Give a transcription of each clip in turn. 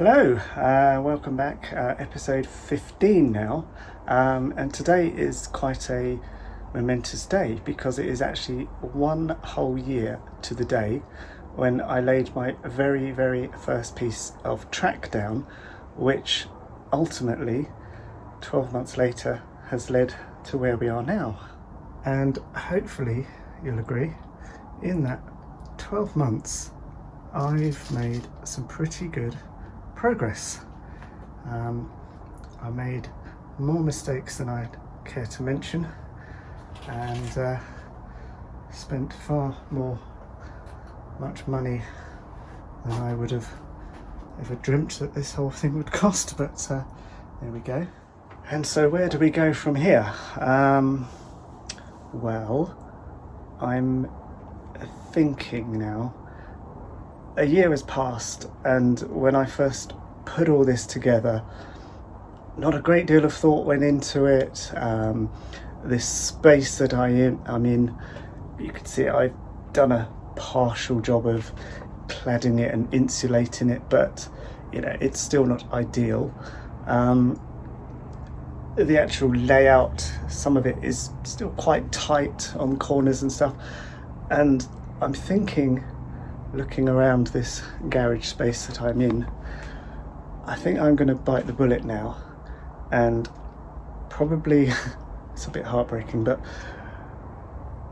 Hello, welcome back, episode 15 now, and today is quite a momentous day because it is actually 1 whole year to the day when I laid my very first piece of track down, which ultimately 12 months later has led to where we are now. And hopefully you'll agree, in that 12 months I've made some pretty good progress. I made more mistakes than I'd care to mention, and spent much money than I would have ever dreamt that this whole thing would cost, but there we go. And so where do we go from here? Well, I'm thinking now. A year has passed, and when I first put all this together, not a great deal of thought went into it. This space that I'm in, you can see I've done a partial job of cladding it and insulating it, but you know, it's still not ideal. The actual layout, some of it is still quite tight on corners and stuff, and I'm thinking, looking around this garage space that I'm in, I think I'm going to bite the bullet now, and probably it's a bit heartbreaking, but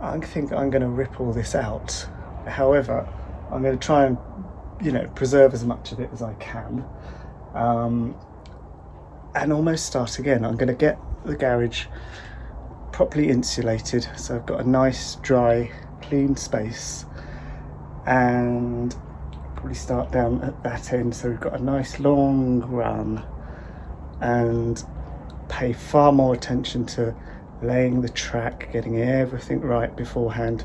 I think I'm going to rip all this out. However, I'm going to try and, you know, preserve as much of it as I can, and almost start again. I'm going to get the garage properly insulated, so I've got a nice, dry, clean space, and probably start down at that end so we've got a nice long run, and pay far more attention to laying the track, getting everything right beforehand,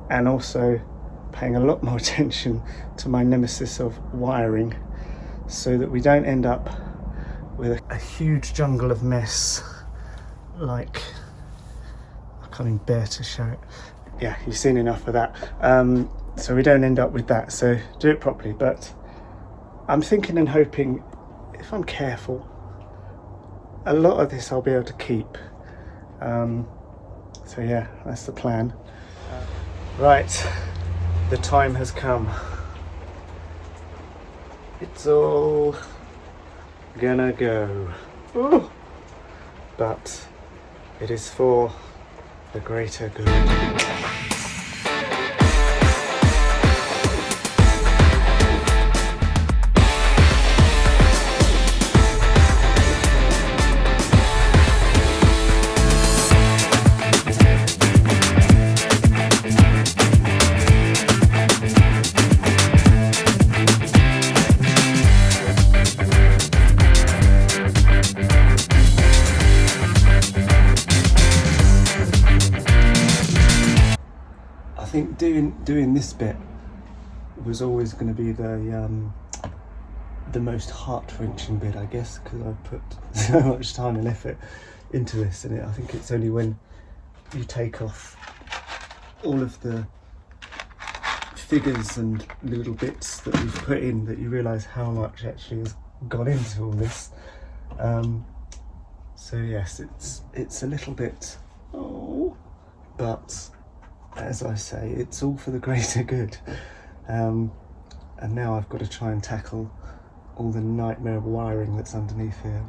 and also paying a lot more attention to my nemesis of wiring, so that we don't end up with a huge jungle of mess. Like, I can't even bear to show it. Yeah, you've seen enough of that. So we don't end up with that, so do it properly. But I'm thinking and hoping, if I'm careful, a lot of this I'll be able to keep. So yeah, that's the plan. Right, the time has come. It's all gonna go. Ooh. But it is for the greater good. I think doing this bit was always going to be the most heart-wrenching bit, I guess, because I put so much time and effort into this, and I think it's only when you take off all of the figures and little bits that we've put in that you realise how much actually has gone into all this. So yes, it's a little bit, but as I say, it's all for the greater good. And now I've got to try and tackle all the nightmare wiring that's underneath here.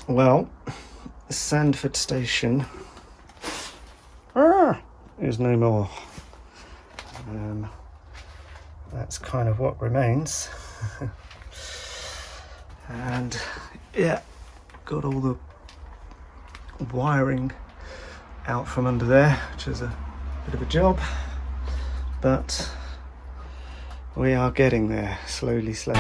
Well, Sandford Station is no more. That's kind of what remains. And yeah, got all the wiring out from under there, which is a bit of a job, but we are getting there slowly. So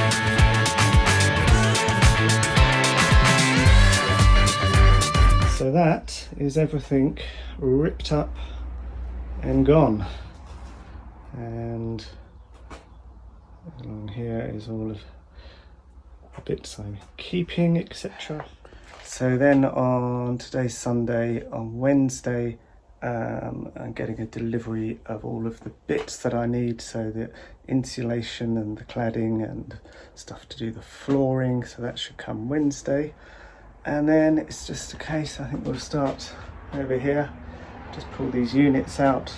that is everything ripped up and gone, and along here is all of bits I'm keeping, etc. So then on today's Sunday, on Wednesday, I'm getting a delivery of all of the bits that I need, so the insulation and the cladding and stuff to do the flooring, so that should come Wednesday. And then it's just a case, I think we'll start over here, just pull these units out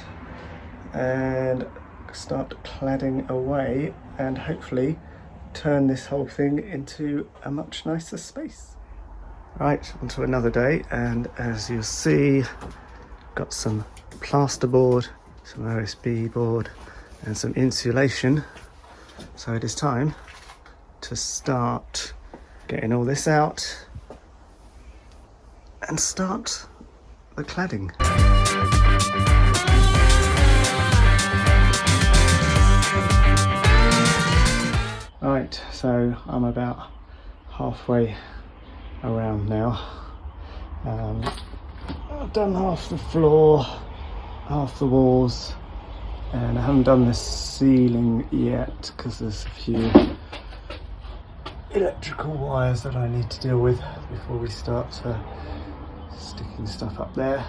and start cladding away and hopefully turn this whole thing into a much nicer space. Right, onto another day, and as you'll see, got some plasterboard, some OSB board and some insulation, so it is time to start getting all this out and start the cladding. Right, so I'm about halfway around now. I've done half the floor, half the walls, and I haven't done the ceiling yet because there's a few electrical wires that I need to deal with before we start sticking stuff up there.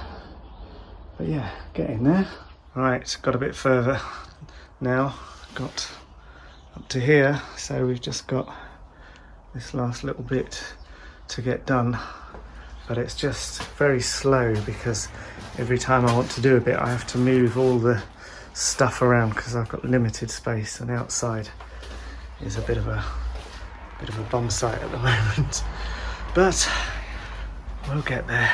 But yeah, getting there. Right, got a bit further now, got up to here, so we've just got this last little bit to get done, but it's just very slow because every time I want to do a bit I have to move all the stuff around because I've got limited space, and outside is a bit of a bomb site at the moment, but we'll get there.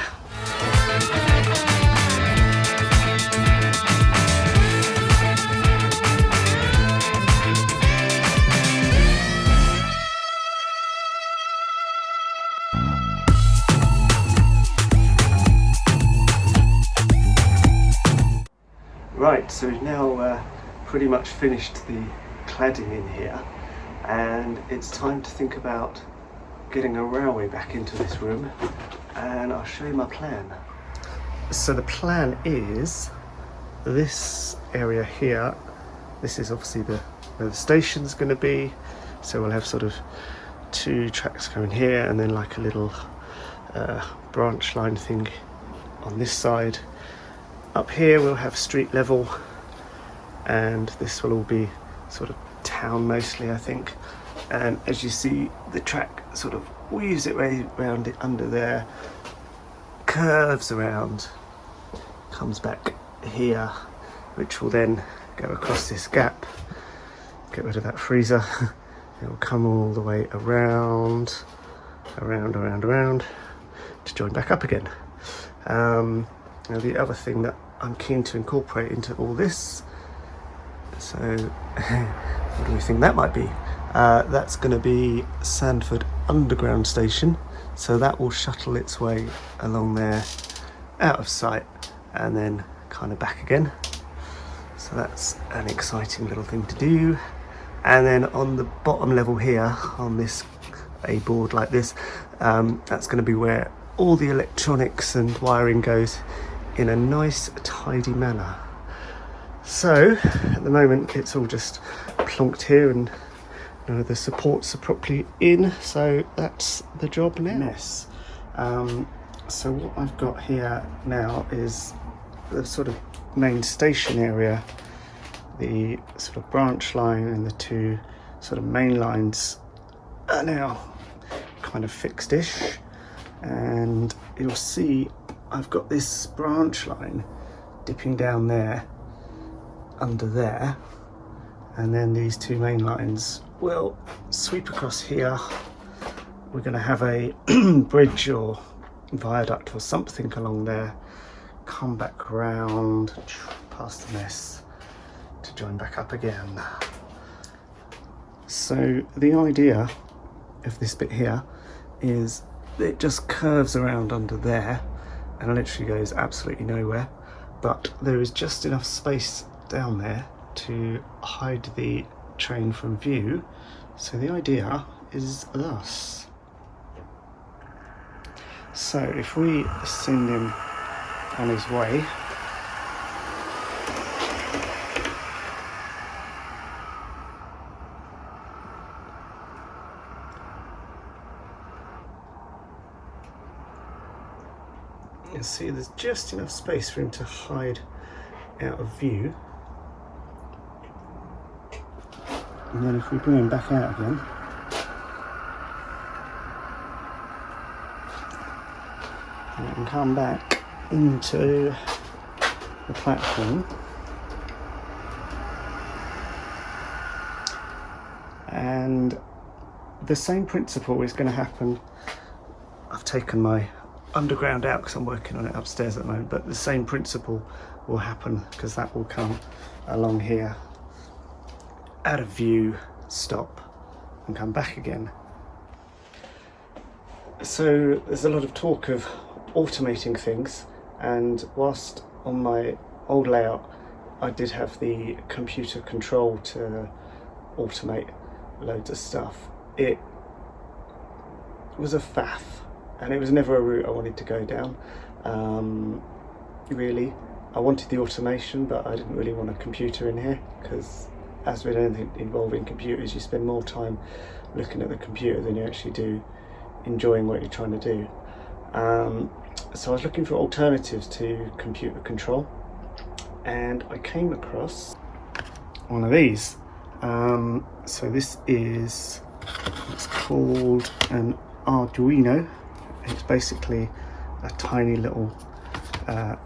Right, so we've now pretty much finished the cladding in here, and it's time to think about getting a railway back into this room, and I'll show you my plan. So the plan is this area here, this is obviously where the station's going to be, so we'll have sort of two tracks going here and then like a little branch line thing on this side. Up here we'll have street level, and this will all be sort of town mostly, I think. And as you see, the track sort of weaves its way around it under there, curves around, comes back here, which will then go across this gap, get rid of that freezer. It will come all the way around to join back up again. Now the other thing that I'm keen to incorporate into all this, so what do we think that might be? That's going to be Sandford Underground Station, so that will shuttle its way along there, out of sight, and then kind of back again. So that's an exciting little thing to do. And then on the bottom level here, on this a board like this, that's going to be where all the electronics and wiring goes in a nice tidy manner. So at the moment it's all just plonked here and none of the supports are properly in, so that's the job now. Mess. So what I've got here now is the sort of main station area, the sort of branch line and the two sort of main lines are now kind of fixed-ish, and you'll see I've got this branch line dipping down there under there, and then these two main lines will sweep across here. We're going to have a bridge or viaduct or something along there, come back round past the mess to join back up again. So the idea of this bit here is it just curves around under there and literally goes absolutely nowhere, but there is just enough space down there to hide the train from view. So the idea is thus. So if we send him on his way, you'll see there's just enough space for him to hide out of view. And then if we bring him back out again, we can come back into the platform, and the same principle is going to happen. I've taken my underground out because I'm working on it upstairs at the moment, but the same principle will happen because that will come along here, out of view, stop, and come back again. So there's a lot of talk of automating things, and whilst on my old layout I did have the computer control to automate loads of stuff, it was a faff and it was never a route I wanted to go down. Really, I wanted the automation, but I didn't really want a computer in here, because as with anything involving computers, you spend more time looking at the computer than you actually do enjoying what you're trying to do. So I was looking for alternatives to computer control, and I came across one of these. So this is, it's called an Arduino. It's basically a tiny little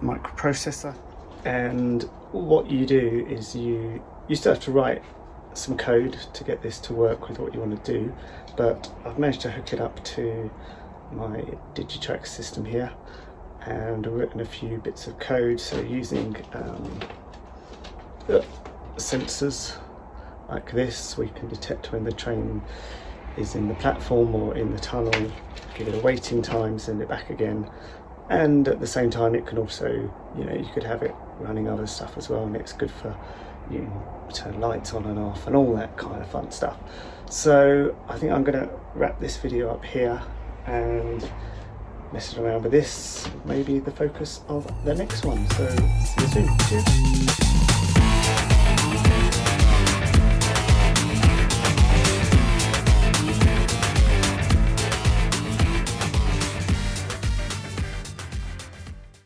microprocessor, and what you do is you still have to write some code to get this to work with what you want to do, but I've managed to hook it up to my Digitrax system here, and I've written a few bits of code. So using sensors like this, we can detect when the train is in the platform or in the tunnel, give it a waiting time, send it back again, and at the same time it can also, you could have it running other stuff as well, and it's good for, you can turn lights on and off and all that kind of fun stuff. So I think I'm going to wrap this video up here and messing around with this, maybe the focus of the next one. So see you soon. Cheers.